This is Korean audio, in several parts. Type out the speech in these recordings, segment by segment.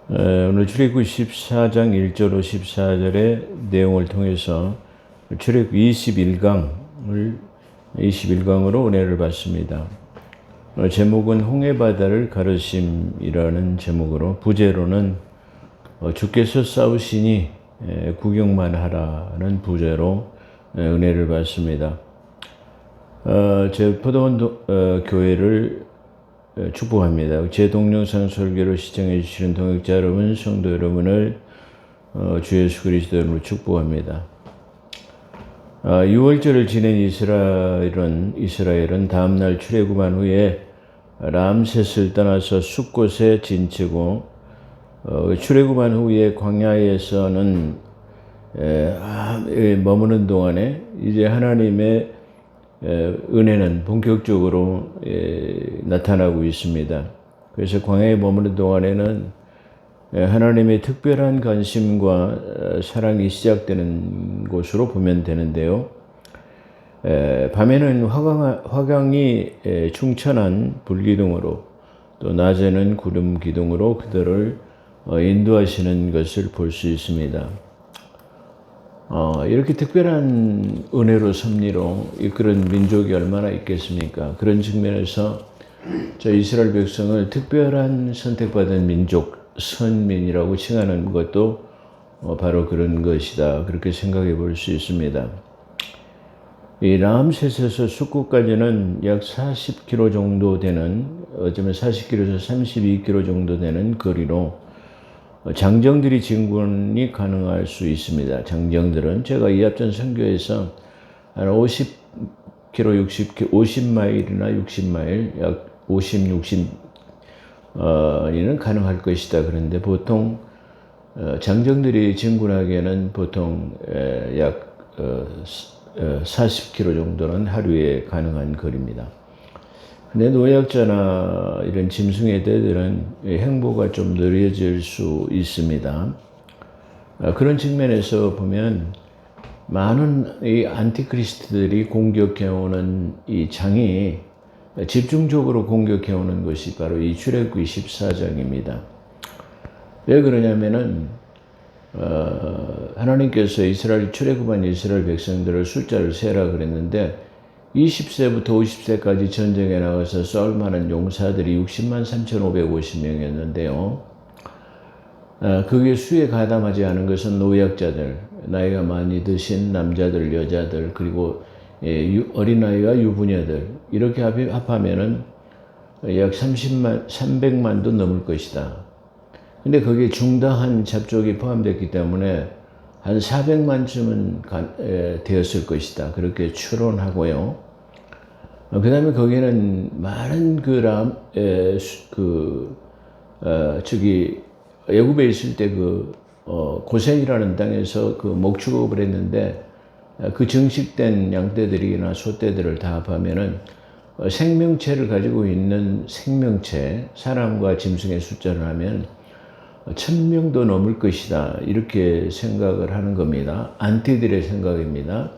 오늘 출애굽기 14장 1절로 14절의 내용을 통해서 출애굽기 21강으로 은혜를 받습니다. 제목은 홍해바다를 가르심이라는 제목으로, 부제로는 주께서 싸우시니 구경만 하라는 부제로 은혜를 받습니다. 제 포도원 교회를 축복합니다. 제 동영상 설교를 시청해 주시는 동역자 여러분, 성도 여러분을 주 예수 그리스도 이름으로 축복합니다. 6월절을 지낸 이스라엘은 다음날 출애굽한 후에 람셋을 떠나서 숫곳에 진치고, 출애굽한 후에 광야에서는 머무는 동안에 이제 하나님의 은혜는 본격적으로 나타나고 있습니다. 그래서 광야에 머무는 동안에는 하나님의 특별한 관심과 사랑이 시작되는 곳으로 보면 되는데요. 밤에는 화강이 충천한 불기둥으로, 또 낮에는 구름 기둥으로 그들을 인도하시는 것을 볼 수 있습니다. 이렇게 특별한 은혜로 섭리로 이끄는 민족이 얼마나 있겠습니까? 그런 측면에서 저 이스라엘 백성을 특별한 선택받은 민족, 선민이라고 칭하는 것도 바로 그런 것이다, 그렇게 생각해 볼 수 있습니다. 이 람셋에서 숫곳까지는 약 40km 정도 되는, 어쩌면 40km에서 32km 정도 되는 거리로 장정들이 진군이 가능할 수 있습니다. 장정들은 제가 이 앞전 선교에서 한 50km, 50마일이나 60마일, 약 50, 60이는 가능할 것이다. 그런데 보통 장정들이 진군하기에는 보통 약 40km 정도는 하루에 가능한 거리입니다. 근데 노약자나 이런 짐승의 행보가 좀 느려질 수 있습니다. 그런 측면에서 보면 많은 이 안티크리스트들이 공격해오는 이 장이 집중적으로 공격해오는 것이 바로 이 출애굽기 14장입니다. 왜 그러냐면은 하나님께서 출애굽한 이스라엘 백성들을 숫자를 세라 그랬는데 20세부터 50세까지 전쟁에 나가서 싸울 만한 용사들이 60만 3,550명이었는데요. 그게 수에 가담하지 않은 것은 노약자들, 나이가 많이 드신 남자들, 여자들, 그리고 어린아이와 유부녀들, 이렇게 합하면은 약 300만도 넘을 것이다. 근데 거기에 중다한 잡족이 포함됐기 때문에 한 400만쯤은 되었을 것이다, 그렇게 추론하고요. 그 다음에 거기는 많은 애굽에 있을 때 고센이라는 땅에서 목축업을 했는데, 그 증식된 양떼들이나 소떼들을 다 합하면은 생명체를 가지고 있는 생명체, 사람과 짐승의 숫자를 하면 1000명도 넘을 것이다, 이렇게 생각을 하는 겁니다. 안티들의 생각입니다.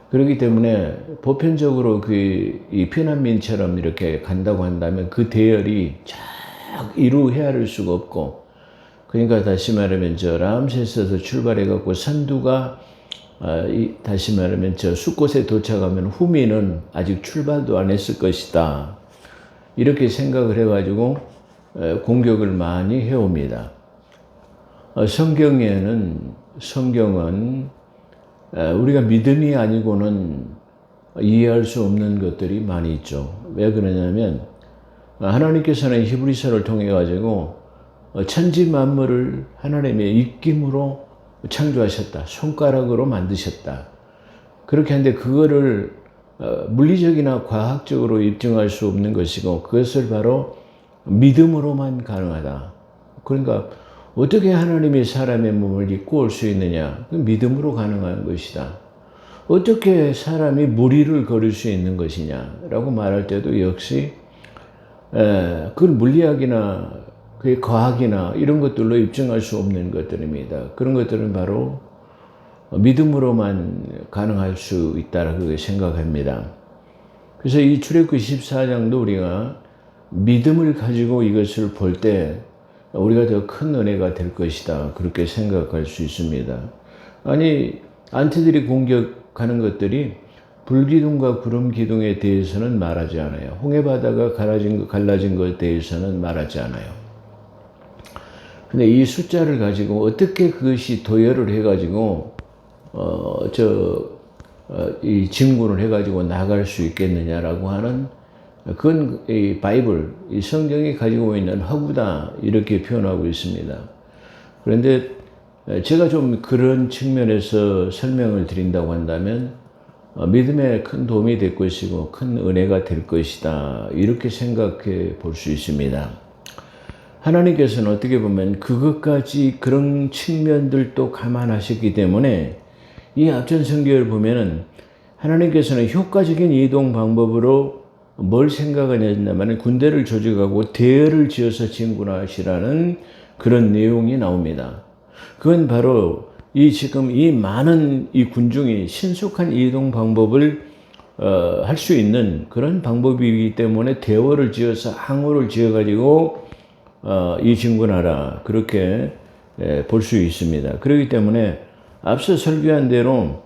그렇기 때문에 보편적으로 이 피난민처럼 이렇게 간다고 한다면 그 대열이 쫙 이루 헤아릴 수가 없고, 그러니까 다시 말하면 저 람셋에서 출발해갖고 선두가 다시 말하면 저 숫곳에 도착하면 후미는 아직 출발도 안 했을 것이다, 이렇게 생각을 해가지고 공격을 많이 해옵니다. 성경은 우리가 믿음이 아니고는 이해할 수 없는 것들이 많이 있죠. 왜 그러냐면 하나님께서는 히브리서를 통해 가지고 천지 만물을 하나님의 입김으로 창조하셨다, 손가락으로 만드셨다, 그렇게 하는데 그거를 물리적이나 과학적으로 입증할 수 없는 것이고, 그것을 바로 믿음으로만 가능하다. 그러니까 어떻게 하나님이 사람의 몸을 입고 올 수 있느냐? 믿음으로 가능한 것이다. 어떻게 사람이 무리를 걸을 수 있는 것이냐라고 말할 때도 역시 그건 물리학이나 그 과학이나 이런 것들로 입증할 수 없는 것들입니다. 그런 것들은 바로 믿음으로만 가능할 수 있다라고 생각합니다. 그래서 이 출애굽기 14장도 우리가 믿음을 가지고 이것을 볼 때 우리가 더 큰 은혜가 될 것이다. 그렇게 생각할 수 있습니다. 아니, 안티들이 공격하는 것들이 불기둥과 구름기둥에 대해서는 말하지 않아요. 홍해바다가 갈라진 것에 대해서는 말하지 않아요. 근데 이 숫자를 가지고 어떻게 그것이 도열을 해가지고, 이 진군을 해가지고 나갈 수 있겠느냐라고 하는, 그건 이 바이블, 이 성경이 가지고 있는 허구다, 이렇게 표현하고 있습니다. 그런데 제가 좀 그런 측면에서 설명을 드린다고 한다면, 믿음에 큰 도움이 될 것이고 큰 은혜가 될 것이다, 이렇게 생각해 볼 수 있습니다. 하나님께서는 어떻게 보면 그것까지 그런 측면들도 감안하셨기 때문에 이 앞전 성경을 보면은 하나님께서는 효과적인 이동 방법으로 뭘 생각하냐면 군대를 조직하고 대열을 지어서 진군하시라는 그런 내용이 나옵니다. 그건 바로 지금 이 많은 이 군중이 신속한 이동 방법을 할 수 있는 그런 방법이기 때문에 대열을 지어서 항우를 지어가지고 이 진군하라, 그렇게 볼 수 있습니다. 그렇기 때문에 앞서 설교한 대로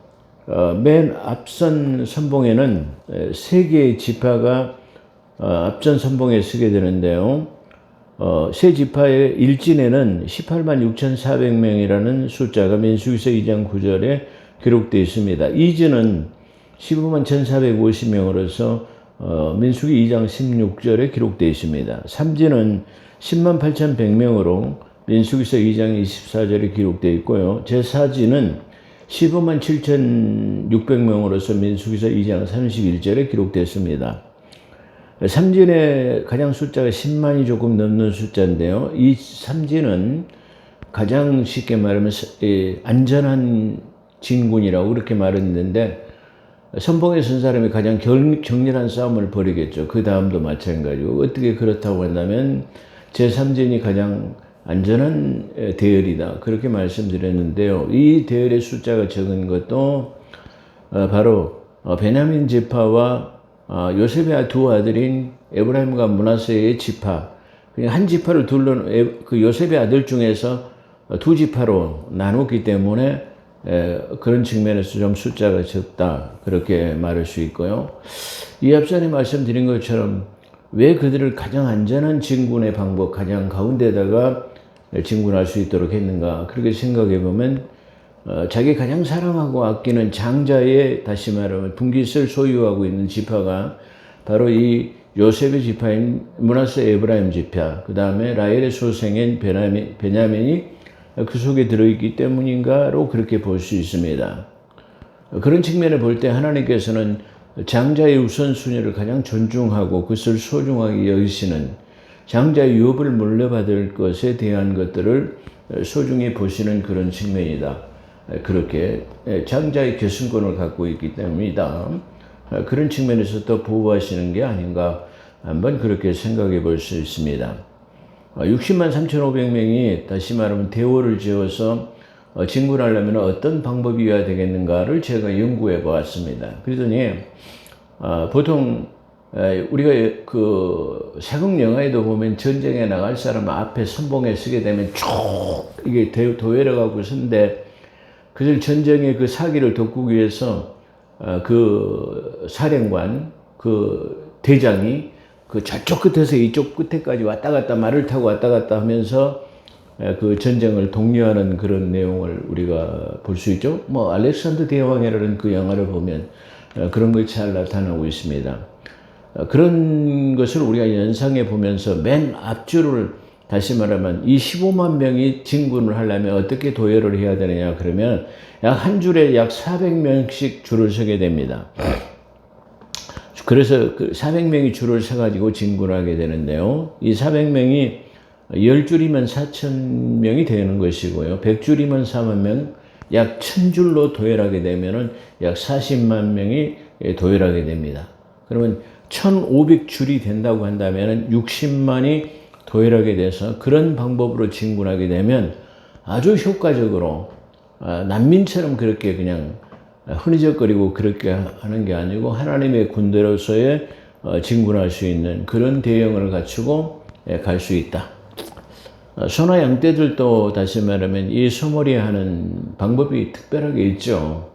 맨 앞선 선봉에는 세 개의 지파가 앞전 선봉에 서게 되는데요. 세 지파의 일진에는 18만 6,400명이라는 숫자가 민수기서 2장 9절에 기록되어 있습니다. 이진은 15만 1,450명으로서 민수기 2장 16절에 기록되어 있습니다. 삼진은 10만 8,100명으로 민수기서 2장 24절에 기록되어 있고요. 제4진은 15만 7,600명으로서 민수기서 2장 31절에 기록됐습니다. 삼진의 가장 숫자가 10만이 조금 넘는 숫자인데요. 이 삼진은 가장 쉽게 말하면 안전한 진군이라고 그렇게 말했는데, 선봉에 선 사람이 가장 격렬한 싸움을 벌이겠죠. 그 다음도 마찬가지고. 어떻게 그렇다고 한다면 제3진이 가장 안전한 대열이다, 그렇게 말씀드렸는데요. 이 대열의 숫자가 적은 것도 바로 베냐민 지파와 요셉의 두 아들인 에브라임과 므낫세의 지파, 그냥 한 지파를 그 요셉의 아들 중에서 두 지파로 나눴기 때문에 그런 측면에서 좀 숫자가 적다, 그렇게 말할 수 있고요. 이 앞전에 말씀드린 것처럼 왜 그들을 가장 안전한 진군의 방법, 가장 가운데다가 진군할 수 있도록 했는가, 그렇게 생각해 보면 자기 가장 사랑하고 아끼는 장자의, 다시 말하면 분깃을 소유하고 있는 지파가 바로 이 요셉의 지파인 므낫세 에브라임 지파, 그 다음에 라헬의 소생인 베냐민이 그 속에 들어있기 때문인가로 그렇게 볼 수 있습니다. 그런 측면을 볼 때 하나님께서는 장자의 우선순위를 가장 존중하고 그것을 소중하게 여기시는, 장자의 유업을 물려받을 것에 대한 것들을 소중히 보시는 그런 측면이다. 그렇게 장자의 결승권을 갖고 있기 때문이다. 그런 측면에서 또 보호하시는 게 아닌가, 한번 그렇게 생각해 볼 수 있습니다. 60만 3,500명이 다시 말하면 대오를 지어서 진군하려면 어떤 방법이어야 되겠는가를 제가 연구해 보았습니다. 그러더니 보통 우리가 그 사극 영화에도 보면 전쟁에 나갈 사람 앞에 선봉에 서게 되면 쭉 이게 도열해 가고 있는데, 그들 전쟁의 그 사기를 덮기 위해서 그 사령관, 그 대장이 그 저쪽 끝에서 이쪽 끝에까지 왔다 갔다 말을 타고 왔다 갔다 하면서 그 전쟁을 독려하는 그런 내용을 우리가 볼 수 있죠. 뭐 알렉산더 대왕이라는 그 영화를 보면 그런 것이 잘 나타나고 있습니다. 그런 것을 우리가 연상해 보면서 맨 앞줄을, 다시 말하면 이 15만 명이 진군을 하려면 어떻게 도열을 해야 되느냐, 그러면 약 한 줄에 약 400명씩 줄을 서게 됩니다. 그래서 그 400명이 줄을 서가지고 진군하게 되는데요. 이 400명이 10줄이면 4,000명이 되는 것이고요. 100줄이면 4만 명, 약 1000줄로 도열하게 되면은 약 40만 명이 도열하게 됩니다. 그러면 1500줄이 된다고 한다면 60만이 도열하게 돼서 그런 방법으로 진군하게 되면 아주 효과적으로, 난민처럼 그렇게 그냥 흐느적거리고 그렇게 하는 게 아니고 하나님의 군대로서의 진군할 수 있는 그런 대형을 갖추고 갈 수 있다. 소나 양떼들도 다시 말하면 이 소몰이 하는 방법이 특별하게 있죠.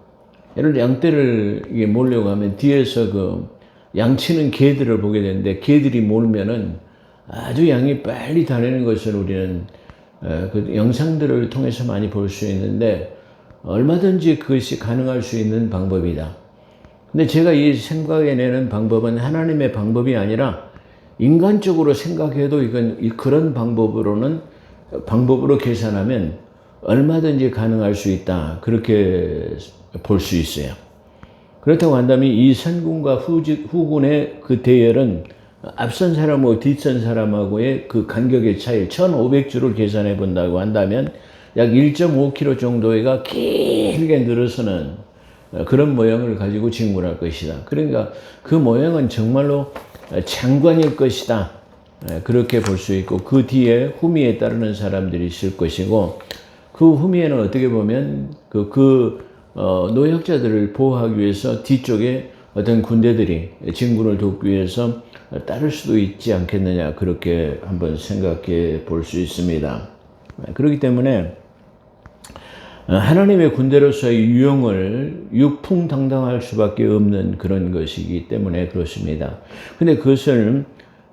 예를 들어 양떼를 이게 몰려고 하면 뒤에서 그 양치는 개들을 보게 되는데 개들이 몰면은 아주 양이 빨리 다니는 것을 우리는 그 영상들을 통해서 많이 볼 수 있는데 얼마든지 그것이 가능할 수 있는 방법이다. 근데 제가 이 생각해내는 방법은 하나님의 방법이 아니라 인간적으로 생각해도 이건 그런 방법으로 계산하면 얼마든지 가능할 수 있다. 그렇게 볼 수 있어요. 그렇다고 한다면 이 선군과 후군의 그 대열은 앞선 사람하고 뒷선 사람하고의 그 간격의 차이 1500주를 계산해 본다고 한다면 약 1.5km 정도가 길게 늘어서는 그런 모양을 가지고 진군할 것이다. 그러니까 그 모양은 정말로 장관일 것이다. 그렇게 볼 수 있고 그 뒤에 후미에 따르는 사람들이 있을 것이고 그 후미에는 어떻게 보면 노약자들을 보호하기 위해서 뒤쪽에 어떤 군대들이 진군을 돕기 위해서 따를 수도 있지 않겠느냐 그렇게 한번 생각해 볼 수 있습니다. 그렇기 때문에 하나님의 군대로서의 유형을 유풍당당할 수밖에 없는 그런 것이기 때문에 그렇습니다. 근데 그것을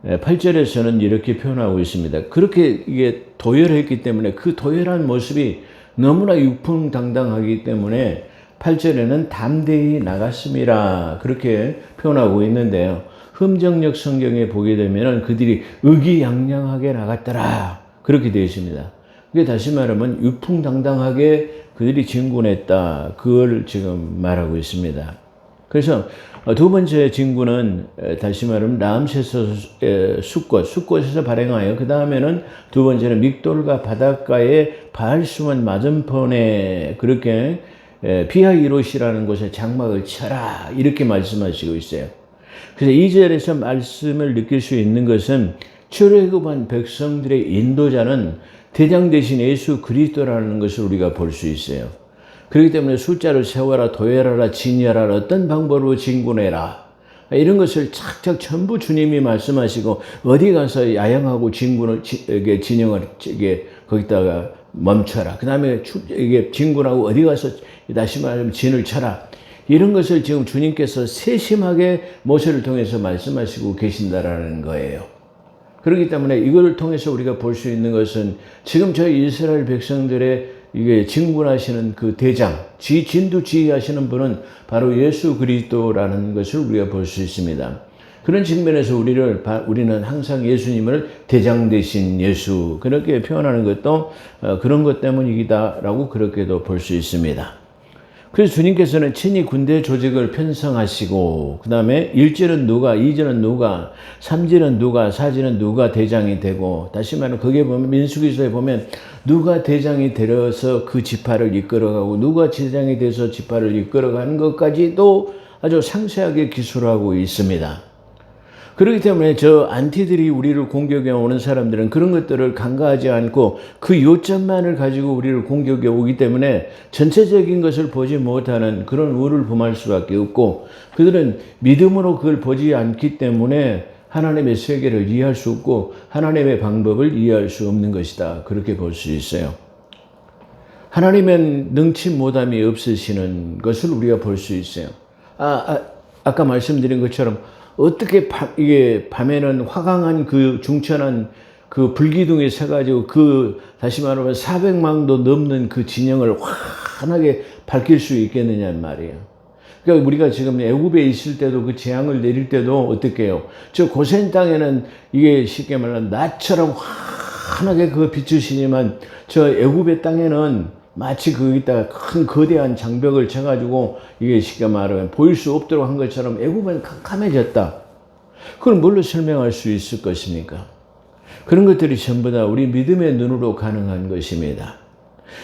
8절에서는 이렇게 표현하고 있습니다. 그렇게 이게 도열했기 때문에 그 도열한 모습이 너무나 유풍당당하기 때문에 8절에는 담대히 나갔습니다. 그렇게 표현하고 있는데요. 흠정역 성경에 보게 되면 그들이 의기양양하게 나갔더라. 그렇게 되어 있습니다. 그게 다시 말하면 유풍당당하게 그들이 진군했다. 그걸 지금 말하고 있습니다. 그래서 두 번째 진군은 다시 말하면 람세스 숫곳에서 발행하여 그 다음에는 두 번째는 믹돌과 바닷가의 바알수원 맞은편에 그렇게 비하이롯이라는 곳에 장막을 쳐라 이렇게 말씀하시고 있어요. 그래서 2절에서 말씀을 느낄 수 있는 것은 출애굽한 백성들의 인도자는 대장 대신 예수 그리스도라는 것을 우리가 볼 수 있어요. 그렇기 때문에 숫자를 세워라, 도열하라, 진열하라, 어떤 방법으로 진군해라. 이런 것을 착착 전부 주님이 말씀하시고 어디 가서 야영하고 진영을 거기다가 멈춰라. 그 다음에 이게 진군하고 어디 가서 다시 말하면 진을 쳐라. 이런 것을 지금 주님께서 세심하게 모세를 통해서 말씀하시고 계신다라는 거예요. 그렇기 때문에 이걸 통해서 우리가 볼 수 있는 것은 지금 저희 이스라엘 백성들의 이게 진군하시는 그 대장, 진두지휘하시는 분은 바로 예수 그리스도라는 것을 우리가 볼 수 있습니다. 그런 측면에서 우리는 항상 예수님을 대장 되신 예수 그렇게 표현하는 것도 그런 것 때문이다라고 그렇게도 볼 수 있습니다. 그래서 주님께서는 친히 군대 조직을 편성하시고 그 다음에 1절은 누가, 2절은 누가, 3절은 누가, 4절은 누가 대장이 되고 다시 말하면 거기에 보면 민수기서에 보면 누가 대장이 되어서 그 지파를 이끌어가고 누가 대장이 돼서 지파를 이끌어가는 것까지도 아주 상세하게 기술하고 있습니다. 그렇기 때문에 저 안티들이 우리를 공격해 오는 사람들은 그런 것들을 간과하지 않고 그 요점만을 가지고 우리를 공격해 오기 때문에 전체적인 것을 보지 못하는 그런 우를 범할 수밖에 없고 그들은 믿음으로 그걸 보지 않기 때문에 하나님의 세계를 이해할 수 없고 하나님의 방법을 이해할 수 없는 것이다. 그렇게 볼 수 있어요. 하나님은 능치 못함이 없으시는 것을 우리가 볼 수 있어요. 아까 말씀드린 것처럼 어떻게 이게 밤에는 화강한 그 중천한 그 불기둥이 서가지고 다시 말하면 400망도 넘는 그 진영을 환하게 밝힐 수 있겠느냐는 말이에요. 그러니까 우리가 지금 애굽에 있을 때도 그 재앙을 내릴 때도 어떻게 해요? 저 고센 땅에는 이게 쉽게 말하면 낮처럼 환하게 그 비추시지만 저 애굽의 땅에는 마치 거기다가 큰 거대한 장벽을 쳐가지고 이게 쉽게 말하면 보일 수 없도록 한 것처럼 애굽은 캄캄해졌다. 그걸 뭘로 설명할 수 있을 것입니까? 그런 것들이 전부 다 우리 믿음의 눈으로 가능한 것입니다.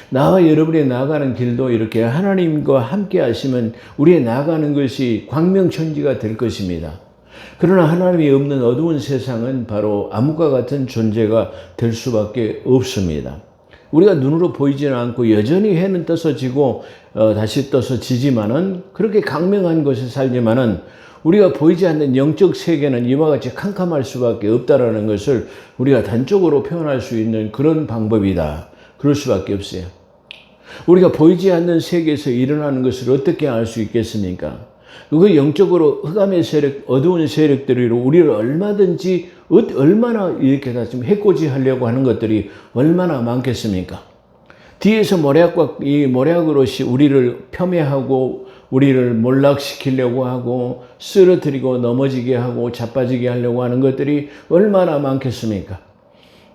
나와 여러분이 나아가는 길도 이렇게 하나님과 함께 하시면 우리의 나아가는 것이 광명천지가 될 것입니다. 그러나 하나님이 없는 어두운 세상은 바로 암흑과 같은 존재가 될 수밖에 없습니다. 우리가 눈으로 보이지는 않고 여전히 해는 떠서 지고 다시 떠서 지지만은 그렇게 강명한 곳에 살지만은 우리가 보이지 않는 영적 세계는 이와 같이 캄캄할 수밖에 없다라는 것을 우리가 단적으로 표현할 수 있는 그런 방법이다. 그럴 수밖에 없어요. 우리가 보이지 않는 세계에서 일어나는 것을 어떻게 알 수 있겠습니까? 그 영적으로 흑암의 세력, 어두운 세력들로 우리를 얼마든지, 얼마나 이렇게 다 지금 해코지 하려고 하는 것들이 얼마나 많겠습니까? 뒤에서 이 모략으로 우리를 폄훼하고, 우리를 몰락시키려고 하고, 쓰러뜨리고 넘어지게 하고, 자빠지게 하려고 하는 것들이 얼마나 많겠습니까?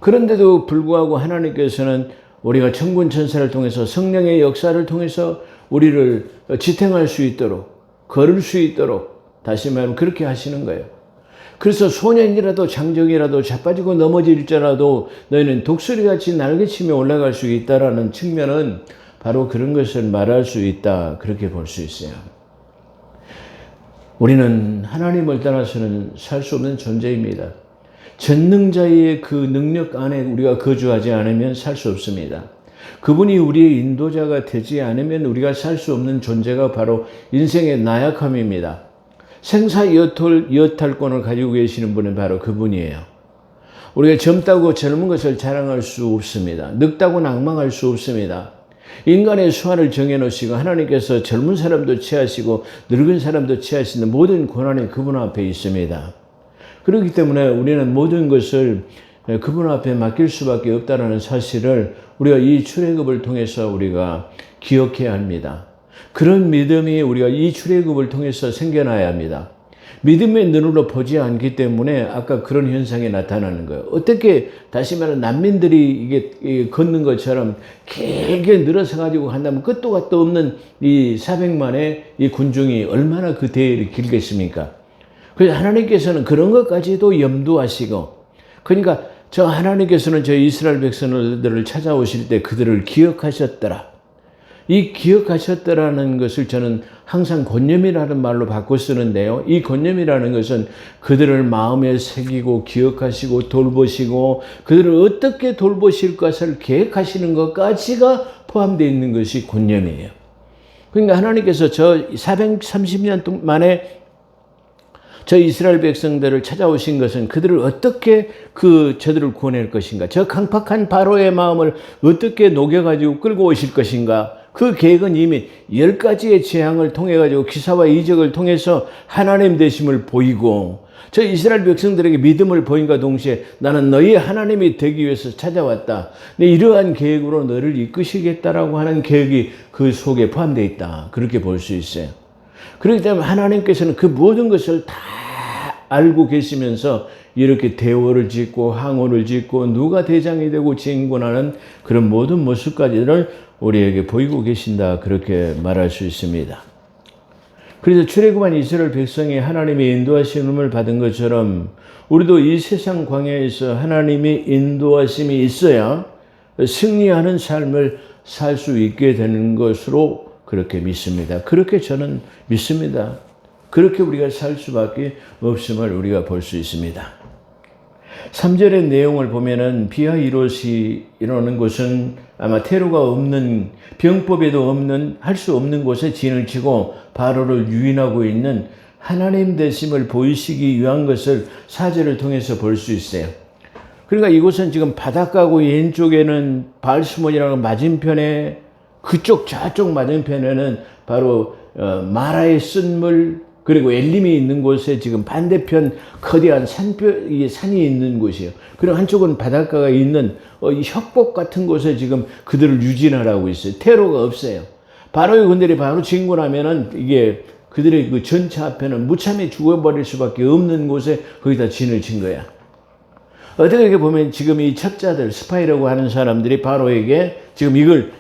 그런데도 불구하고 하나님께서는 우리가 천군 천사를 통해서 성령의 역사를 통해서 우리를 지탱할 수 있도록, 걸을 수 있도록, 다시 말하면 그렇게 하시는 거예요. 그래서 소년이라도 장정이라도 자빠지고 넘어질지라도 너희는 독수리같이 날개치며 올라갈 수 있다라는 측면은 바로 그런 것을 말할 수 있다. 그렇게 볼 수 있어요. 우리는 하나님을 떠나서는 살 수 없는 존재입니다. 전능자의 그 능력 안에 우리가 거주하지 않으면 살 수 없습니다. 그분이 우리의 인도자가 되지 않으면 우리가 살 수 없는 존재가 바로 인생의 나약함입니다. 생사여탈권을 가지고 계시는 분은 바로 그분이에요. 우리가 젊다고 젊은 것을 자랑할 수 없습니다. 늙다고 낭망할 수 없습니다. 인간의 수완을 정해놓으시고 하나님께서 젊은 사람도 취하시고 늙은 사람도 취하시는 모든 권한이 그분 앞에 있습니다. 그렇기 때문에 우리는 모든 것을 그분 앞에 맡길 수밖에 없다는 사실을 우리가 이 출애굽을 통해서 우리가 기억해야 합니다. 그런 믿음이 우리가 이 출애굽을 통해서 생겨나야 합니다. 믿음의 눈으로 보지 않기 때문에 아까 그런 현상이 나타나는 거예요. 어떻게 다시 말하면 난민들이 이게 걷는 것처럼 길게 늘어서 가지고 한다면 끝도 갓도 없는 이 400만의 이 군중이 얼마나 그 대열이 길겠습니까? 그래서 하나님께서는 그런 것까지도 염두하시고, 그러니까 저 하나님께서는 저 이스라엘 백성들을 찾아오실 때 그들을 기억하셨더라. 이 기억하셨더라는 것을 저는 항상 권념이라는 말로 바꿔 쓰는데요. 이 권념이라는 것은 그들을 마음에 새기고 기억하시고 돌보시고 그들을 어떻게 돌보실 것을 계획하시는 것까지가 포함되어 있는 것이 권념이에요. 그러니까 하나님께서 저 430년 만에 저 이스라엘 백성들을 찾아오신 것은 그들을 어떻게 저들을 구원할 것인가, 저 강팍한 바로의 마음을 어떻게 녹여가지고 끌고 오실 것인가, 그 계획은 이미 10가지의 재앙을 통해가지고 기사와 이적을 통해서 하나님 되심을 보이고, 저 이스라엘 백성들에게 믿음을 보인과 동시에 나는 너희 하나님이 되기 위해서 찾아왔다. 네, 이러한 계획으로 너를 이끄시겠다라고 하는 계획이 그 속에 포함되어 있다. 그렇게 볼 수 있어요. 그렇기 때문에 하나님께서는 그 모든 것을 다 알고 계시면서 이렇게 대오를 짓고 항오를 짓고 누가 대장이 되고 진군하는 그런 모든 모습까지를 우리에게 보이고 계신다. 그렇게 말할 수 있습니다. 그래서 출애굽한 이스라엘 백성이 하나님의 인도하심을 받은 것처럼 우리도 이 세상 광야에서 하나님의 인도하심이 있어야 승리하는 삶을 살 수 있게 되는 것으로 그렇게 믿습니다. 그렇게 저는 믿습니다. 그렇게 우리가 살 수밖에 없음을 우리가 볼 수 있습니다. 3절의 내용을 보면은 비하이롯이 이러는 곳은 아마 테러가 없는, 병법에도 없는, 할 수 없는 곳에 진을 치고 바로를 유인하고 있는 하나님 되심을 보이시기 위한 것을 4절을 통해서 볼 수 있어요. 그러니까 이곳은 지금 바닷가고 왼쪽에는 바알스몬이라는 맞은편에, 그쪽 저쪽 맞은편에는 바로 마라의 쓴물, 그리고 엘림이 있는 곳에 지금 반대편 거대한 산이 있는 곳이에요. 그리고 한쪽은 바닷가가 있는 협곡 같은 곳에 지금 그들을 유진하라고 있어요. 테러가 없어요. 바로의 군대들이 바로 진군하면은 이게 그들의 그 전차 앞에는 무참히 죽어버릴 수밖에 없는 곳에 거기다 진을 친 거야. 어떻게 보면 지금 이 첩자들, 스파이라고 하는 사람들이 바로에게 지금 이걸,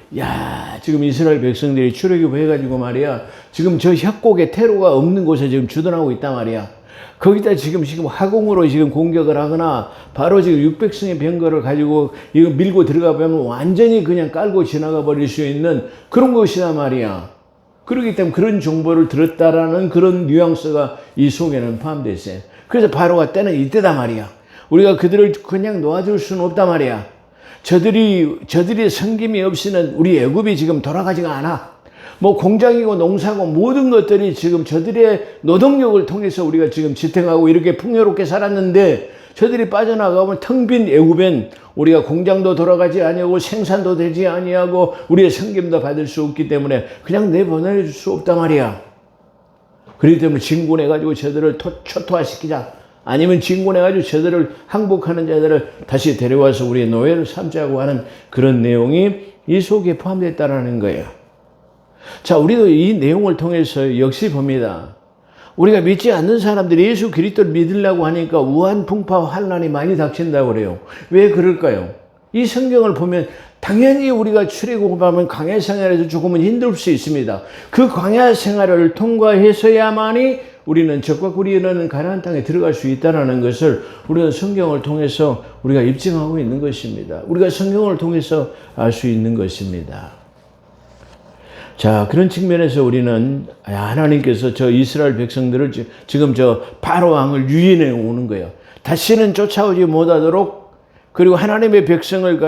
지금 이스라엘 백성들이 출애굽해가지고 말이야, 지금 저 협곡에 테러가 없는 곳에 지금 주둔하고 있단 말이야. 거기다 지금 화공으로 지금 공격을 하거나, 바로 지금 600승의 병거를 가지고 이거 밀고 들어가 보면 완전히 그냥 깔고 지나가 버릴 수 있는 그런 것이란 말이야. 그렇기 때문에 그런 정보를 들었다라는 그런 뉘앙스가 이 속에는 포함되어 있어요. 그래서 바로가 때는 이때다 말이야. 우리가 그들을 그냥 놓아줄 수는 없단 말이야. 저들이 섬김이 없이는 우리 애굽이 지금 돌아가지가 않아. 뭐 공장이고 농사고 모든 것들이 지금 저들의 노동력을 통해서 우리가 지금 지탱하고 이렇게 풍요롭게 살았는데 저들이 빠져나가면 텅 빈 애굽엔 우리가 공장도 돌아가지 아니하고 생산도 되지 아니하고 우리의 섬김도 받을 수 없기 때문에 그냥 내보내줄 수 없단 말이야. 그렇기 때문에 진군해가지고 저들을 초토화시키자. 아니면 진군해가지고 저들을 항복하는 자들을 다시 데려와서 우리의 노예를 삼자고 하는 그런 내용이 이 속에 포함됐다는 거예요. 자, 우리도 이 내용을 통해서 역시 봅니다. 우리가 믿지 않는 사람들이 예수 그리스도를 믿으려고 하니까 우한풍파와 환난이 많이 닥친다고 그래요. 왜 그럴까요? 이 성경을 보면 당연히 우리가 출애굽하면 광야 생활에서 조금은 힘들 수 있습니다. 그 광야 생활을 통과해서야만이 우리는 적과 꿀이 흐르는 가나안 땅에 들어갈 수 있다는 것을 우리는 성경을 통해서 우리가 입증하고 있는 것입니다. 우리가 성경을 통해서 알 수 있는 것입니다. 자, 그런 측면에서 우리는 하나님께서 저 이스라엘 백성들을 지금 저 바로 왕을 유인해 오는 거예요. 다시는 쫓아오지 못하도록, 그리고 하나님의 백성을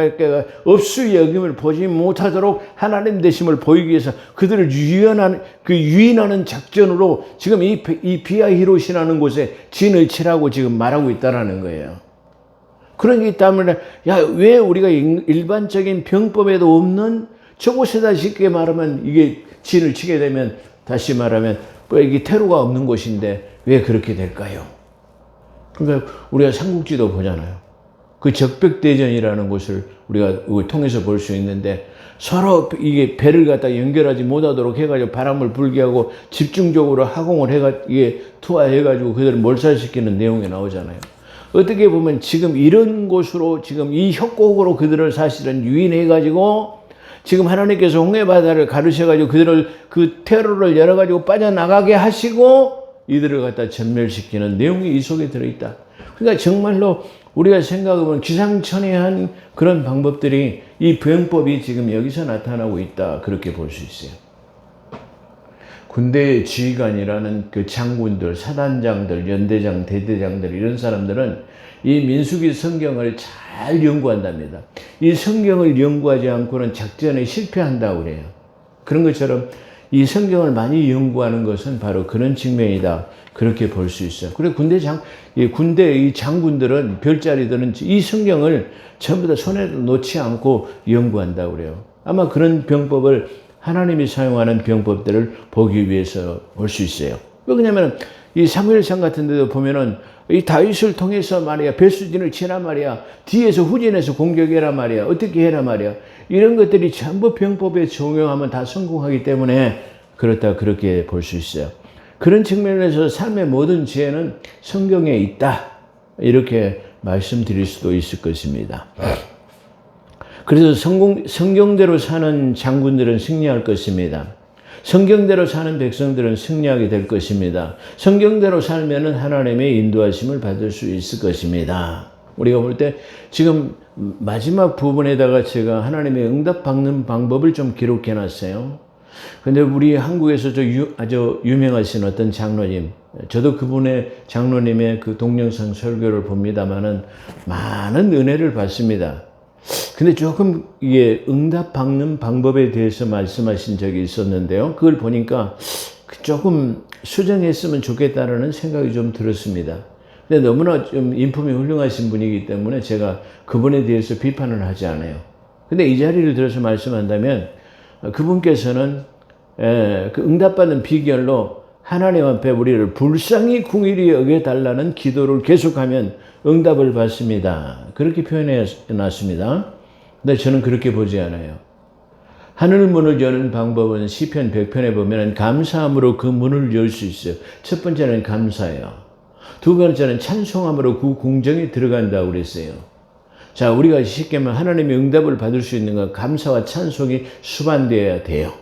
업수 여김을 보지 못하도록 하나님 되심을 보이기 위해서 그들을 유인하는 작전으로 지금 이 비아히롯이라는 곳에 진을 치라고 지금 말하고 있다는 거예요. 그러기 때문에 왜 우리가 일반적인 병법에도 없는 저곳에다 쉽게 말하면 이게 진을 치게 되면 다시 말하면 이게 테러가 없는 곳인데 왜 그렇게 될까요? 그러니까 우리가 삼국지도 보잖아요. 그 적벽대전이라는 것을 우리가 통해서 볼 수 있는데 서로 이게 배를 갖다 연결하지 못하도록 해가지고 바람을 불게 하고 집중적으로 하공을 이게 투하해가지고 그들을 몰살시키는 내용이 나오잖아요. 어떻게 보면 지금 이런 곳으로 지금 이 협곡으로 그들을 사실은 유인해가지고 지금 하나님께서 홍해바다를 가르셔가지고 그들을 그 테러를 열어가지고 빠져나가게 하시고 이들을 갖다 전멸시키는 내용이 이 속에 들어있다. 그러니까 정말로 우리가 생각해보면 기상천외한 그런 방법들이 이 병법이 지금 여기서 나타나고 있다. 그렇게 볼 수 있어요. 군대의 지휘관이라는 그 장군들, 사단장들, 연대장, 대대장들 이런 사람들은 이 민수기 성경을 잘 연구한답니다. 이 성경을 연구하지 않고는 작전에 실패한다고 그래요. 그런 것처럼 이 성경을 많이 연구하는 것은 바로 그런 측면이다. 그렇게 볼 수 있어요. 그리고 군대의 장군들은, 별자리들은 이 성경을 전부 다 손에 놓지 않고 연구한다고 그래요. 아마 그런 병법을 하나님이 사용하는 병법들을 보기 위해서 볼 수 있어요. 왜냐하면 이 사무엘상 같은 데도 보면은 이 다윗을 통해서 말이야, 배수진을 치란 말이야, 뒤에서 후진해서 공격해라 말이야, 어떻게 해라 말이야, 이런 것들이 전부 병법에 적용하면 다 성공하기 때문에 그렇다, 그렇게 볼 수 있어요. 그런 측면에서 삶의 모든 지혜는 성경에 있다, 이렇게 말씀드릴 수도 있을 것입니다. 그래서 성경대로 사는 장군들은 승리할 것입니다. 성경대로 사는 백성들은 승리하게 될 것입니다. 성경대로 살면은 하나님의 인도하심을 받을 수 있을 것입니다. 우리가 볼 때 지금 마지막 부분에다가 제가 하나님의 응답 받는 방법을 좀 기록해 놨어요. 근데 우리 한국에서 아주 유명하신 어떤 장로님, 저도 그분의 장로님의 그 동영상 설교를 봅니다만은 많은 은혜를 받습니다. 근데 조금 이게 응답 받는 방법에 대해서 말씀하신 적이 있었는데요. 그걸 보니까 조금 수정했으면 좋겠다라는 생각이 좀 들었습니다. 근데 너무나 좀 인품이 훌륭하신 분이기 때문에 제가 그분에 대해서 비판을 하지 않아요. 근데 이 자리를 들어서 말씀한다면 그분께서는 그 응답받는 비결로 하나님 앞에 우리를 불쌍히 궁일이 여겨달라는 기도를 계속하면 응답을 받습니다. 그렇게 표현해 놨습니다. 근데 저는 그렇게 보지 않아요. 하늘문을 여는 방법은 시편 100편에 보면 감사함으로 그 문을 열 수 있어요. 첫 번째는 감사예요. 두 번째는 찬송함으로 그 궁정에 들어간다고 그랬어요. 자, 우리가 쉽게 말하면 하나님의 응답을 받을 수 있는 건 감사와 찬송이 수반되어야 돼요.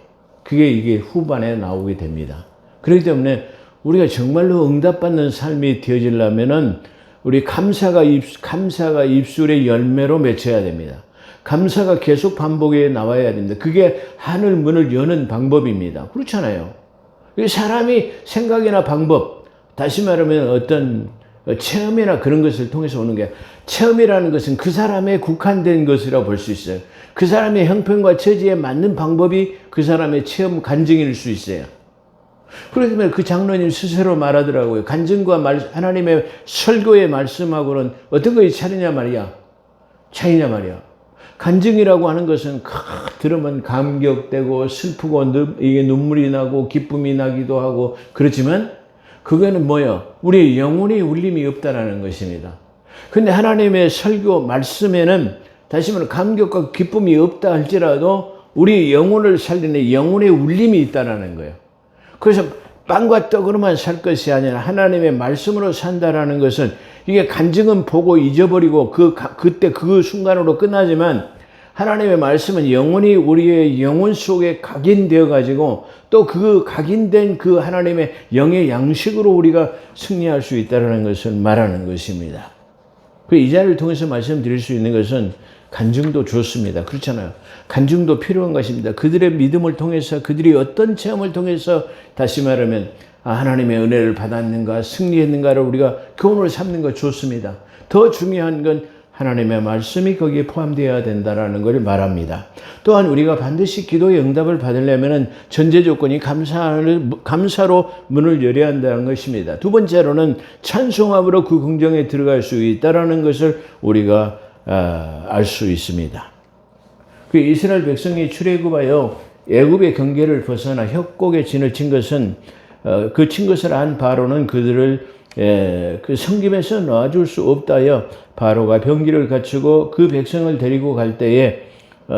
이게 후반에 나오게 됩니다. 그렇기 때문에 우리가 정말로 응답받는 삶이 되어지려면은 우리 감사가 입술의 열매로 맺혀야 됩니다. 감사가 계속 반복해 나와야 됩니다. 그게 하늘 문을 여는 방법입니다. 그렇잖아요. 사람이 생각이나 방법, 다시 말하면 어떤 체험이나 그런 것을 통해서 오는 게, 체험이라는 것은 그 사람의 국한된 것이라고 볼 수 있어요. 그 사람의 형편과 처지에 맞는 방법이 그 사람의 체험 간증일 수 있어요. 그렇기 때문에 그 장로님 스스로 말하더라고요. 간증과 하나님의 설교의 말씀하고는 어떤 것이 차이냐 말이야. 간증이라고 하는 것은 들으면 감격되고 슬프고 이게 눈물이 나고 기쁨이 나기도 하고 그렇지만 그거는 뭐예요? 우리의 영혼의 울림이 없다라는 것입니다. 근데 하나님의 설교 말씀에는 다시 말해 감격과 기쁨이 없다 할지라도 우리 영혼을 살리는 영혼의 울림이 있다라는 거예요. 그래서 빵과 떡으로만 살 것이 아니라 하나님의 말씀으로 산다라는 것은 이게 간증은 보고 잊어버리고 그때 그 순간으로 끝나지만 하나님의 말씀은 영원히 우리의 영혼 속에 각인되어 가지고 또 그 각인된 그 하나님의 영의 양식으로 우리가 승리할 수 있다는 것을 말하는 것입니다. 이 자리를 통해서 말씀드릴 수 있는 것은 간증도 좋습니다. 그렇잖아요. 간증도 필요한 것입니다. 그들의 믿음을 통해서 그들이 어떤 체험을 통해서 다시 말하면 하나님의 은혜를 받았는가 승리했는가를 우리가 교훈을 삼는 것 좋습니다. 더 중요한 건 하나님의 말씀이 거기에 포함되어야 된다는 걸 말합니다. 또한 우리가 반드시 기도의 응답을 받으려면 전제 조건이 감사로 문을 열어야 한다는 것입니다. 두 번째로는 찬송함으로 그 궁정에 들어갈 수 있다는 것을 우리가 알 수 있습니다. 그 이스라엘 백성이 출애굽하여 애굽의 경계를 벗어나 협곡에 진을 친 것은 그 친 것을 안 바로는 그들을 그 성김에서 놔줄 수 없다여 바로가 병기를 갖추고 그 백성을 데리고 갈 때에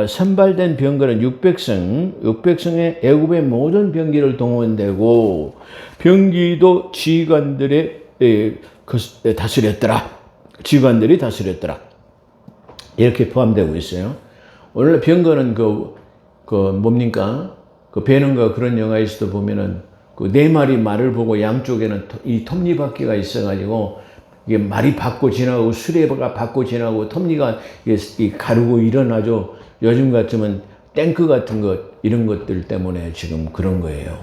선발된 병거는 600성의 애굽의 모든 병기를 동원되고 병기도 지휘관들의 다스렸더라. 지휘관들이 다스렸더라. 이렇게 포함되고 있어요. 오늘 병거는 뭡니까? 그 배는가 그런 영화에서도 보면은 그 네 마리 말을 보고 양쪽에는 이 톱니바퀴가 있어가지고 이게 말이 받고 지나가고 수레가 받고 지나가고 톱니가 가르고 일어나죠. 요즘 같으면 탱크 같은 것 이런 것들 때문에 지금 그런 거예요.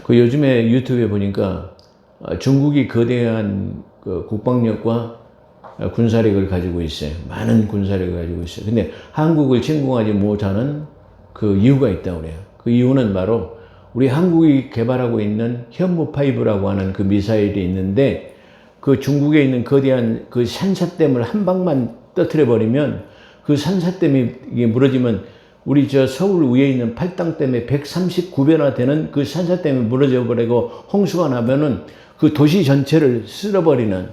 그 요즘에 유튜브에 보니까 중국이 거대한 그 국방력과 군사력을 가지고 있어요. 많은 군사력을 가지고 있어요. 근데 한국을 침공하지 못하는 그 이유가 있다고 그래요. 그 이유는 바로 우리 한국이 개발하고 있는 현무5라고 하는 그 미사일이 있는데 그 중국에 있는 거대한 그 산사댐을 한 방만 떨어뜨려 버리면 그 산사댐이 이게 무너지면 우리 저 서울 위에 있는 팔당댐에 139배나 되는 그 산사댐이 무너져 버리고 홍수가 나면은 그 도시 전체를 쓸어버리는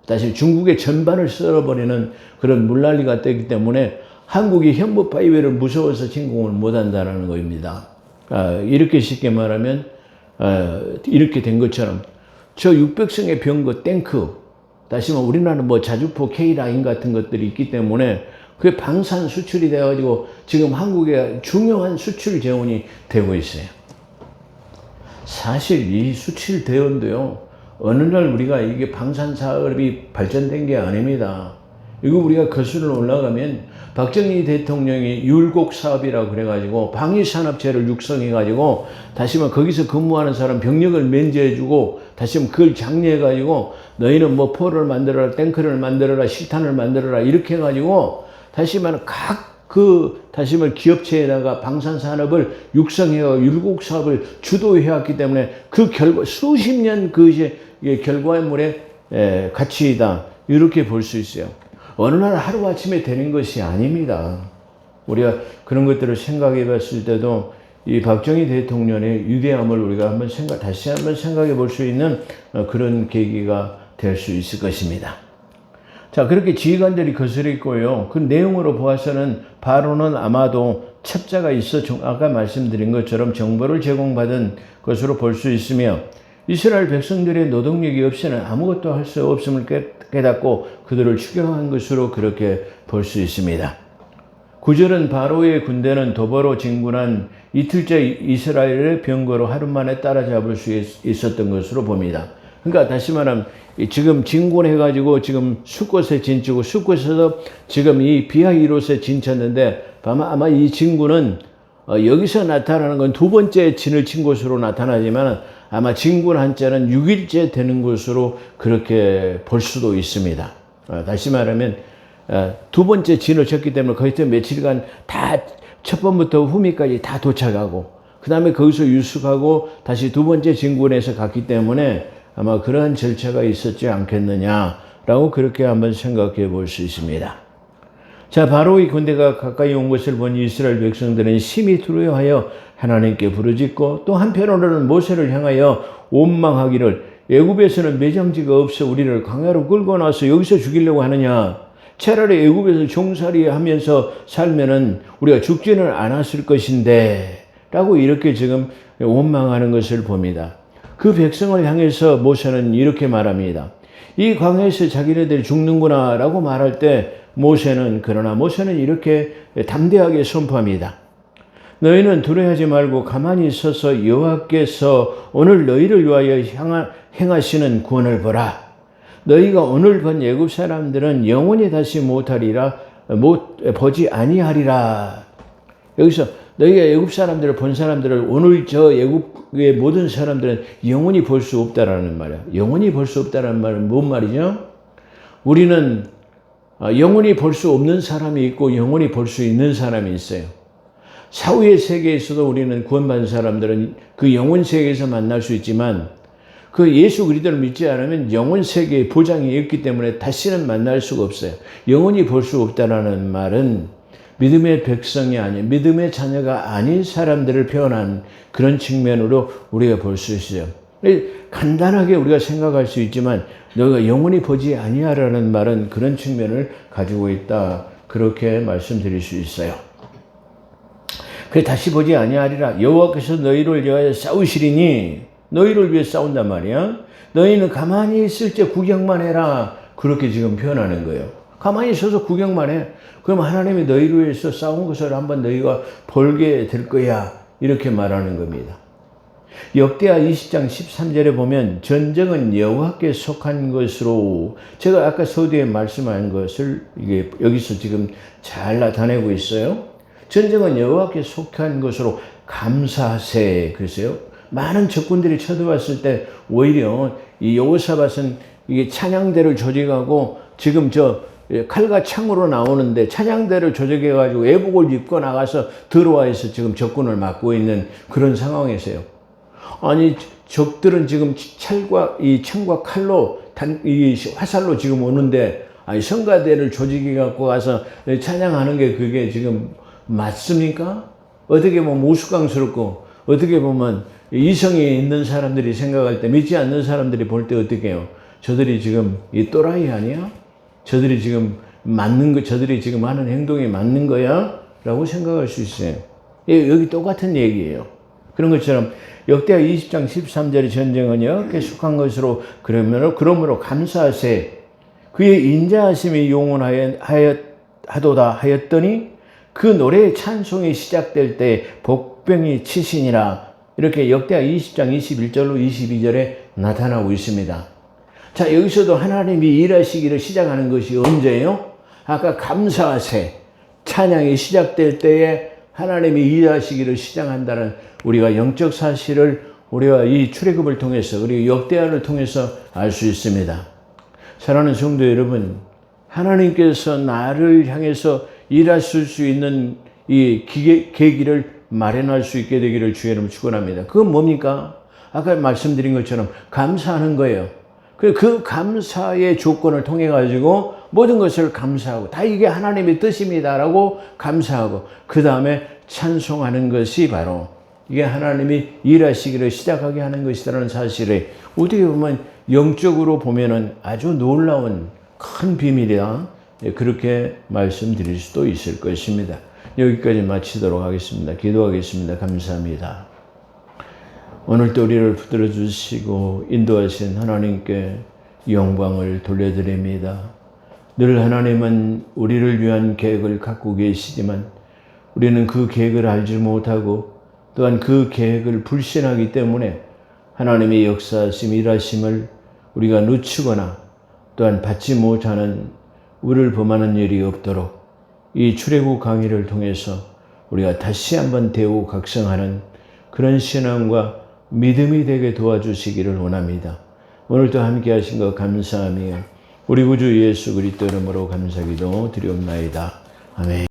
다시 중국의 전반을 쓸어버리는 그런 물난리가 되기 때문에 한국이 현무5를 무서워서 침공을 못한다는 겁니다. 이렇게 쉽게 말하면 이렇게 된 것처럼 저 600성의 병거 탱크 다시 말하면 우리나라는 뭐 자주포 K라인 같은 것들이 있기 때문에 그게 방산 수출이 되어가지고 지금 한국의 중요한 수출 재원이 되고 있어요. 사실 이 수출 대원도요 어느 날 우리가 이게 방산 사업이 발전된 게 아닙니다. 이거 우리가 거슬러 올라가면 박정희 대통령이 율곡 사업이라고 그래가지고 방위산업체를 육성해가지고 다시 말하면 거기서 근무하는 사람 병력을 면제해주고 다시 말하면 그걸 장려해가지고 너희는 뭐 포를 만들어라, 탱크를 만들어라, 실탄을 만들어라 이렇게 해가지고 다시 말하면 다시 말하면 기업체에다가 방산산업을 육성해서 율곡 사업을 주도해왔기 때문에 그 수십 년 그 결과물의 가치이다 이렇게 볼 수 있어요. 어느 날 하루아침에 되는 것이 아닙니다. 우리가 그런 것들을 생각해 봤을 때도 이 박정희 대통령의 위대함을 우리가 다시 한번 생각해 볼 수 있는 그런 계기가 될 수 있을 것입니다. 자, 그렇게 지휘관들이 거스렸고요. 그 내용으로 보아서는 바로는 아마도 첩자가 있어 아까 말씀드린 것처럼 정보를 제공받은 것으로 볼 수 있으며 이스라엘 백성들의 노동력이 없이는 아무것도 할 수 없음을 깨닫고 그들을 추경한 것으로 그렇게 볼 수 있습니다. 9절은 바로의 군대는 도보로 진군한 이틀째 이스라엘의 병거로 하루 만에 따라잡을 수 있었던 것으로 봅니다. 그러니까 다시 말하면 지금 진군해가지고 지금 숫곳에 진치고 숫곳에서 지금 이 비하이롯에 진쳤는데 아마 이 진군은 여기서 나타나는 건 두 번째 진을 친 곳으로 나타나지만 아마 진군 한자는 6일째 되는 것으로 그렇게 볼 수도 있습니다. 다시 말하면 두 번째 진을 쳤기 때문에 거기서 며칠간 다 첫 번부터 후미까지 다 도착하고 그 다음에 거기서 유숙하고 다시 두 번째 진군에서 갔기 때문에 아마 그러한 절차가 있었지 않겠느냐라고 그렇게 한번 생각해 볼 수 있습니다. 자, 바로 이 군대가 가까이 온 것을 본 이스라엘 백성들은 심히 두려워하여 하나님께 부르짖고 또 한편으로는 모세를 향하여 원망하기를 애굽에서는 매장지가 없어 우리를 광야로 끌고 나서 여기서 죽이려고 하느냐. 차라리 애굽에서 종살이 하면서 살면은 우리가 죽지는 않았을 것인데 라고 이렇게 지금 원망하는 것을 봅니다. 그 백성을 향해서 모세는 이렇게 말합니다. 이 광야에서 자기네들이 죽는구나 라고 말할 때 그러나 모세는 이렇게 담대하게 선포합니다. 너희는 두려워하지 말고 가만히 있어서 여호와께서 오늘 너희를 위하여 행하시는 구원을 보라. 너희가 오늘 본 애굽 사람들은 영원히 다시 보지 아니하리라. 여기서 너희가 애굽 사람들을 본 사람들을 오늘 저 애굽의 모든 사람들은 영원히 볼 수 없다라는 말이야. 영원히 볼 수 없다라는 말은 뭔 말이죠? 우리는 영원히 볼 수 없는 사람이 있고 영원히 볼 수 있는 사람이 있어요. 사후의 세계에서도 우리는 구원받은 사람들은 그 영원 세계에서 만날 수 있지만 그 예수 그리스도를 믿지 않으면 영원 세계의 보장이 있기 때문에 다시는 만날 수가 없어요. 영원히 볼 수 없다라는 말은 믿음의 백성이 아닌 믿음의 자녀가 아닌 사람들을 표현한 그런 측면으로 우리가 볼 수 있어요. 간단하게 우리가 생각할 수 있지만 너희가 영원히 보지 아니하라는 말은 그런 측면을 가지고 있다. 그렇게 말씀드릴 수 있어요. 그래 다시 보지 아니하리라. 여호와께서 너희를 위하여 싸우시리니 너희를 위해 싸운단 말이야. 너희는 가만히 있을 때 구경만 해라. 그렇게 지금 표현하는 거예요. 가만히 있어서 구경만 해. 그럼 하나님이 너희를 위해서 싸운 것을 한번 너희가 보게 될 거야. 이렇게 말하는 겁니다. 역대하 20장 13절에 보면 전쟁은 여호와께 속한 것으로 제가 아까 서두에 말씀한 것을 이게 여기서 지금 잘 나타내고 있어요. 전쟁은 여호와께 속한 것으로 감사하세. 그랬어요. 많은 적군들이 쳐들어왔을 때 오히려 이 여호사밧은 이게 찬양대를 조직하고 지금 칼과 창으로 나오는데 찬양대를 조직해가지고 애복을 입고 나가서 들어와서 지금 적군을 막고 있는 그런 상황이세요. 아니 적들은 지금 창과 칼로 이 화살로 지금 오는데 아니 성가대를 조직해 갖고 가서 찬양하는 게 그게 지금 맞습니까? 어떻게 보면 우스꽝스럽고 어떻게 보면 이성이 있는 사람들이 생각할 때 믿지 않는 사람들이 볼 때 어떻게 해요? 저들이 지금 이 또라이 아니야? 저들이 지금 저들이 지금 하는 행동이 맞는 거야? 라고 생각할 수 있어요. 여기 똑같은 얘기예요. 그런 것처럼 역대하 20장 13절의 전쟁은 여호와께 속한 것으로 그러므로 감사하세. 그의 인자하심이 영원하도다 하였더니 그 노래의 찬송이 시작될 때 복병이 치시니라. 이렇게 역대하 20장 21절로 22절에 나타나고 있습니다. 자, 여기서도 하나님이 일하시기를 시작하는 것이 언제예요? 아까 감사하세. 찬양이 시작될 때에 하나님이 일하시기를 시작한다는 우리가 영적 사실을 우리가 이 출애굽을 통해서 그리고 역대하를 통해서 알 수 있습니다. 사랑하는 성도 여러분, 하나님께서 나를 향해서 일하실 수 있는 이 계기를 마련할 수 있게 되기를 주의 이름으로 축원합니다. 그건 뭡니까? 아까 말씀드린 것처럼 감사하는 거예요. 그 감사의 조건을 통해 가지고 모든 것을 감사하고 다 이게 하나님의 뜻입니다라고 감사하고 그 다음에 찬송하는 것이 바로 이게 하나님이 일하시기를 시작하게 하는 것이라는 사실을 어떻게 보면 영적으로 보면은 아주 놀라운 큰 비밀이다. 그렇게 말씀드릴 수도 있을 것입니다. 여기까지 마치도록 하겠습니다. 기도하겠습니다. 감사합니다. 오늘도 우리를 붙들어 주시고 인도하신 하나님께 영광을 돌려드립니다. 늘 하나님은 우리를 위한 계획을 갖고 계시지만 우리는 그 계획을 알지 못하고 또한 그 계획을 불신하기 때문에 하나님의 역사하심, 일하심을 우리가 놓치거나 또한 받지 못하는 우리를 범하는 일이 없도록 이 출애굽 강의를 통해서 우리가 다시 한번 대우 각성하는 그런 신앙과 믿음이 되게 도와주시기를 원합니다. 오늘도 함께 하신 것 감사하며 우리 구주 예수 그리스도 이름으로 감사기도 드리옵나이다. 아멘.